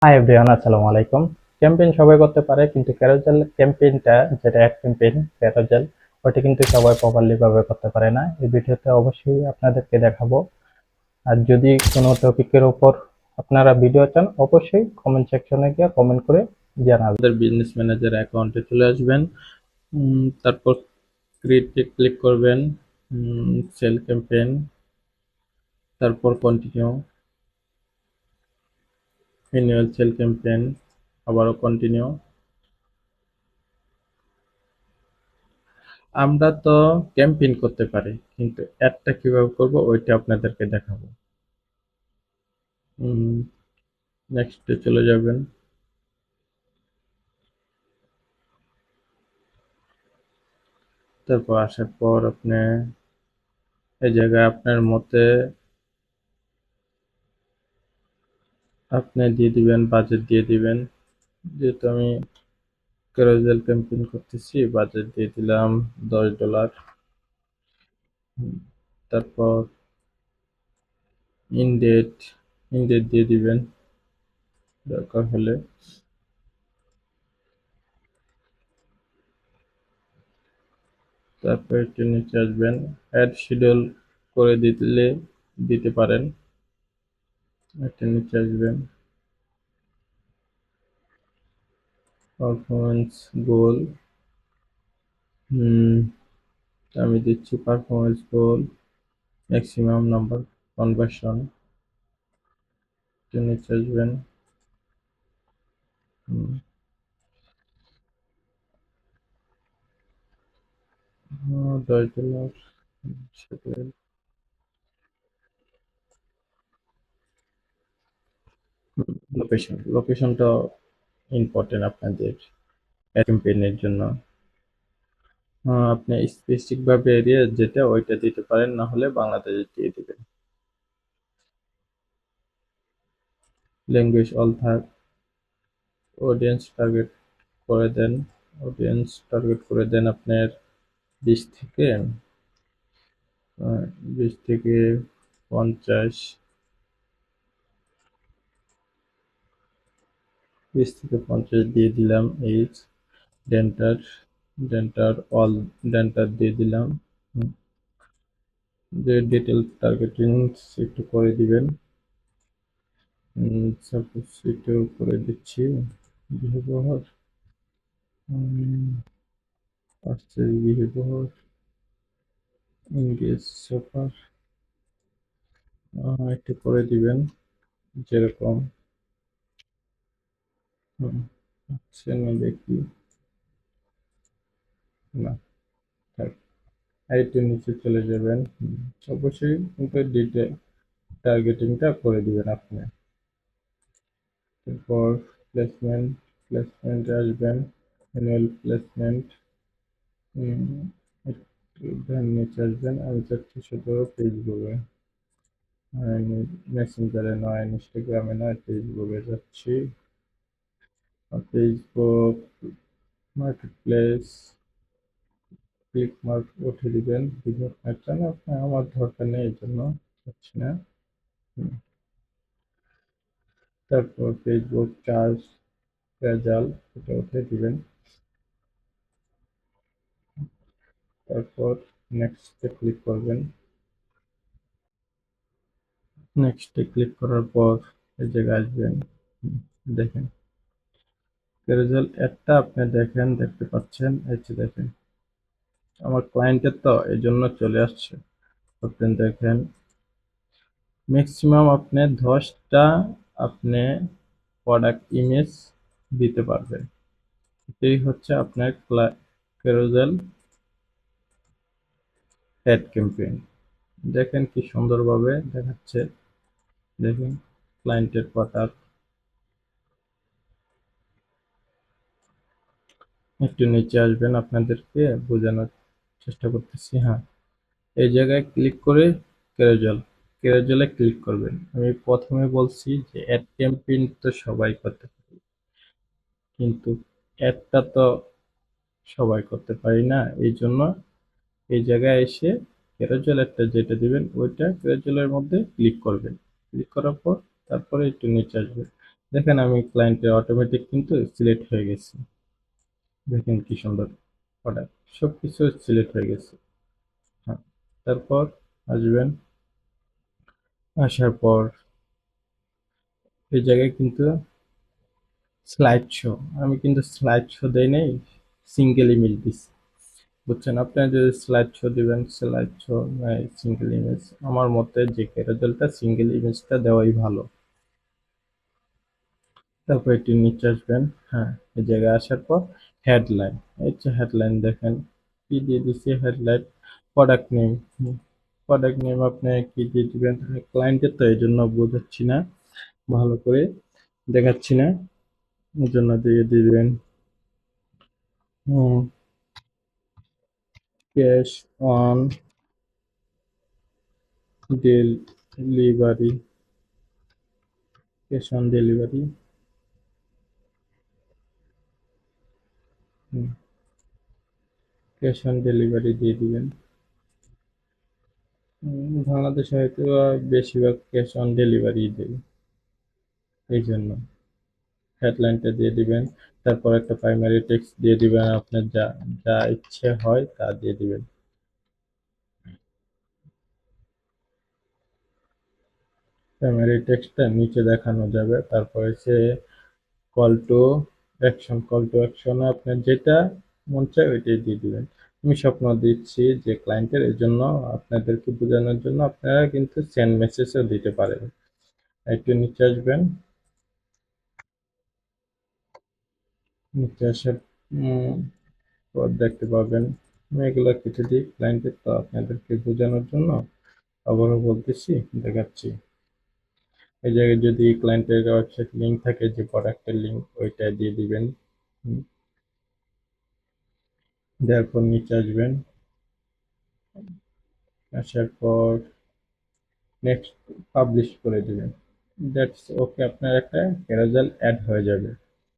Hi everyone, আসসালামু আলাইকুম। Campaign সবাই করতে পারে, কিন্তু ক্যারোজেল ক্যাম্পেইনটা যেটা অ্যাড ক্যাম্পেইন ক্যারোজেল, ওটা কিন্তু সবাই প্রপারলি ভাবে করতে পারে না। এই ভিডিওতে অবশ্যই আপনাদেরকে দেখাবো। আর যদি কোনো টপিকের উপর আপনারা ভিডিও চান, অবশ্যই কমেন্ট সেকশনে গিয়ে কমেন্ট করে জানাবেন। আমাদের বিজনেস ম্যানেজার অ্যাকাউন্টে চলে আসবেন। তারপর ক্রিয়েটে ক্লিক করবেন, সেল ক্যাম্পেইন, তারপর কন্টিনিউ, অ্যানুয়াল সেল ক্যাম্পেইন, আবারও কন্টিনিউ। আমরা তো ক্যাম্পেইন করতে পারি, কিন্তু অ্যাডটা কিভাবে করব ওইটা আপনাদেরকে দেখাবো। নেক্সটে চলে যাবেন। তারপর আসার পর আপনি এই জায়গায় আপনার মতে আপনি দিয়ে দিবেন, বাজেট দিয়ে দিবেন। যেহেতু আমি ক্যারোসেল ক্যাম্পেইন করতেছি, বাজেট দিয়ে দিলাম $10। তারপর ইনডেট ইনডেট দিয়ে দিবেন দরকার হলে। তারপর একটু নিচে আসবেন, অ্যাড শিডিউল করে দিতে পারেন। একটু নিচে আসবেন, পারফরমেন্স গোল, আমি দিচ্ছি পারফরমেন্স গোল ম্যাক্সিমাম নাম্বার কনভার্সন। নিচে আসবেন, $10। লোকেশনটা ইম্পর্টেন্ট আপনাদের ক্যাম্পেইনের জন্য। আপনি স্পেসিফিক ভাবে এরিয়া যেটা ওইটা দিতে পারেন, না হলে বাংলাদেশে দিয়ে দিবেন। ল্যাঙ্গুয়েজ অল থাক। অডিয়েন্স টার্গেট করে দেন আপনার 20 থেকে 50, 20 থেকে 50 দিয়ে দিলাম। এইজ, ডেন্টার ডেন্টার অল ডেন্টার দিয়ে দিলাম। যে ডিটেল টার্গেটিং একটু করে দিবেন। সাপোজ একটু করে দিচ্ছি, behaviour, parcel behaviour, engage suffer, একটু করে দিবেন যেরকম। আচ্ছা, না দেখি, না থাক। একটু নিচে চলে যাবেন। অবশ্যই কিন্তু ডিটেল টার্গেটিংটা করে দিবেন আপনি। তারপর প্লেসমেন্টে আসবেন, অ্যানুয়াল প্লেসমেন্ট, একটু নিচে আসবেন। আমি চাচ্ছি শুধু ফেসবুকে, মেসেঞ্জারে নয়, ইনস্টাগ্রামে নয়, ফেসবুকে যাচ্ছি। Facebook market place, click mark উঠে দিবেন। বিভাগ একটা না, আমার দরকার নেই, এই জন্য হচ্ছে না। তারপর ফেসবুক চার্জ রেজাল্ট, এটা উঠে দিবেন। তারপর নেক্সটে ক্লিক করবেন। নেক্সটে ক্লিক করার পর এই জায়গায় আসবেন। দেখেন ক্যারোসেল অ্যাডটা আপনি দেখতে পাচ্ছেন। এই যে দেখেন, আমার ক্লায়েন্টের তো এই জন্য চলে আসছে। আপনি দেখেন ম্যাক্সিমাম আপনি 10টা আপনি প্রোডাক্ট ইমেজ দিতে পারবেন। এটাই হচ্ছে আপনার ক্যারোসেল অ্যাড ক্যাম্পেইন। দেখেন কি সুন্দরভাবে দেখাচ্ছে। দেখেন ক্লায়েন্টের প্রোডাক্ট। একটু নিচে আসবেন, আপনাদেরকে বোঝানোর চেষ্টা করতেছি। হ্যাঁ, এই জায়গায় ক্লিক করে ক্যারোসেলে ক্লিক করবেন। আমি প্রথমে বলছি যে অ্যাড ক্যাম্পেইন তো সবাই করতে পারে, কিন্তু অ্যাডটা তো সবাই করতে পারি না। এই জন্য এই জায়গায় এসে ক্যারোসেল একটা যেটা দিবেন ওইটা ক্যারোসেলের মধ্যে ক্লিক করবেন। ক্লিক করার পর তারপরে একটু নিচে আসবেন। দেখেন আমি ক্লায়েন্টের অটোমেটিক কিন্তু সিলেক্ট হয়ে গেছে। দেখেন কি সুন্দর প্রোডাক্ট, সবকিছু সিলেক্ট হয়ে গেছে। হ্যাঁ, তারপর আসবেন, আসার পর এই জায়গায় কিন্তু স্লাইড শো, আমি কিন্তু স্লাইড শো দেই নাই, সিঙ্গেল ইমেজ দিচ্ছি। বুঝছেন, আপনারা যদি স্লাইড শো দিবেন, স্লাইড শো নাই সিঙ্গেল ইমেজ, আমার মতে যে রেজাল্টটা সিঙ্গেল ইমেজটা দেওয়াই ভালো। তারপর একটু নিচে আসবেন। হ্যাঁ, এই জায়গায় আসার পর হেডলাইন, এই যে হেডলাইন দেখেন কি দিয়ে দিচ্ছি, headline product name. Product name আপনি কি দিয়ে দিবেন, ক্লায়েন্টের তো এই জন্য বোঝাচ্ছি না, ভালো করে দেখাচ্ছি না, এই জন্য দিয়ে দিবেন cash on delivery, cash on delivery. Cash on delivery দিয়ে দিবেন। বাংলাদেশে হয়তো বেশিরভাগ ক্যাশ অন ডেলিভারি দেবে, এই জন্য হেডলাইনটা দিয়ে দিবেন। তারপর একটা প্রাইমারি টেক্সট দিয়ে দিবেন, আপনার যা যা ইচ্ছে হয় তা দিয়ে দিবেন। প্রাইমারি টেক্সটটা নিচে দেখানো যাবে। তারপরে সে call to action, call to অ্যাকশনে আপনার যেটা মন চায় ওইটাই দিয়ে দিবেন। আমি স্বপ্ন দিচ্ছি যে ক্লায়েন্টের, এর জন্য আপনাদেরকে বোঝানোর জন্য আপনারা কিন্তু সেন্ড মেসেজও দিতে পারেন। একটু নিচে আসবেন, নিচে আসার পর দেখতে পাবেন আমি এগুলো কেটে দিই ক্লায়েন্টের, তো আপনাদেরকে বোঝানোর জন্য আবারও বলতেছি, দেখাচ্ছি। এই জায়গায় যদি ক্লায়েন্টের ওয়েবসাইট লিঙ্ক থাকে, যে প্রোডাক্টের লিঙ্ক ওইটা দিয়ে দিবেন। হুম, দেওয়ার পর নিচে আসবেন, আসার পর নেক্সট পাবলিশ করে দিবেন। দ্যাটস ওকে, আপনার একটা ক্যারোসেল অ্যাড হয়ে যাবে।